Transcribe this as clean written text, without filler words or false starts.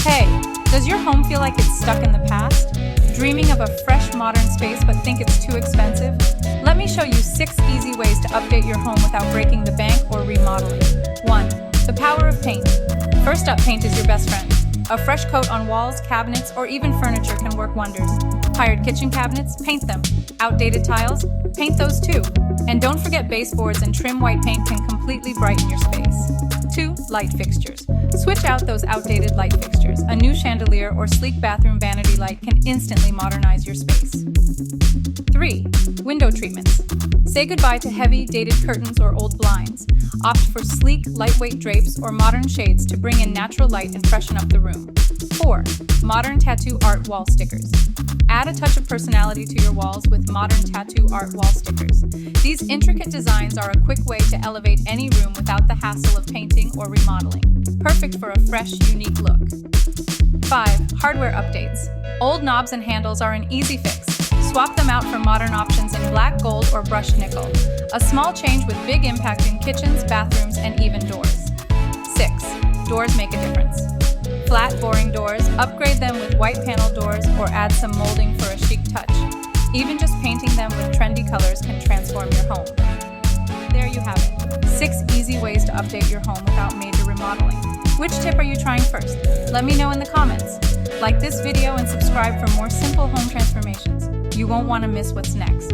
Hey, does your home feel like it's stuck in the past? Dreaming of a fresh, modern space but think it's too expensive? Let me show you 6 easy ways to update your home without breaking the bank or remodeling. 1. The power of paint. First up, paint is your best friend. A fresh coat on walls, cabinets, or even furniture can work wonders. Tired kitchen cabinets? Paint them. Outdated tiles? Paint those too. And don't forget baseboards and trim white paint can completely brighten your space. 2. Light fixtures. Switch out those outdated light fixtures. A new chandelier or sleek bathroom vanity light can instantly modernize your space. 3. Window treatments. Say goodbye to heavy, dated curtains or old blinds. Opt for sleek, lightweight drapes or modern shades to bring in natural light and freshen up the room. 4. ModernTattooArt wall stickers. Add a touch of personality to your walls with ModernTattooArt wall stickers. These intricate designs are a quick way to elevate any room without the hassle of painting or remodeling. Perfect for a fresh, unique look. 5. Hardware updates. Old knobs and handles are an easy fix. Swap them out for modern options in black, gold, or brushed nickel. A small change with big impact in kitchens, bathrooms, and even doors. 6. Doors make a difference. Flat, boring doors, upgrade them with white panel doors or add some molding for a chic touch. Even just painting them with trendy colors can transform your home. There you have it. 6 easy ways to update your home without major remodeling. Which tip are you trying first? Let me know in the comments. Like this video and subscribe for more simple home transformations. You won't want to miss what's next.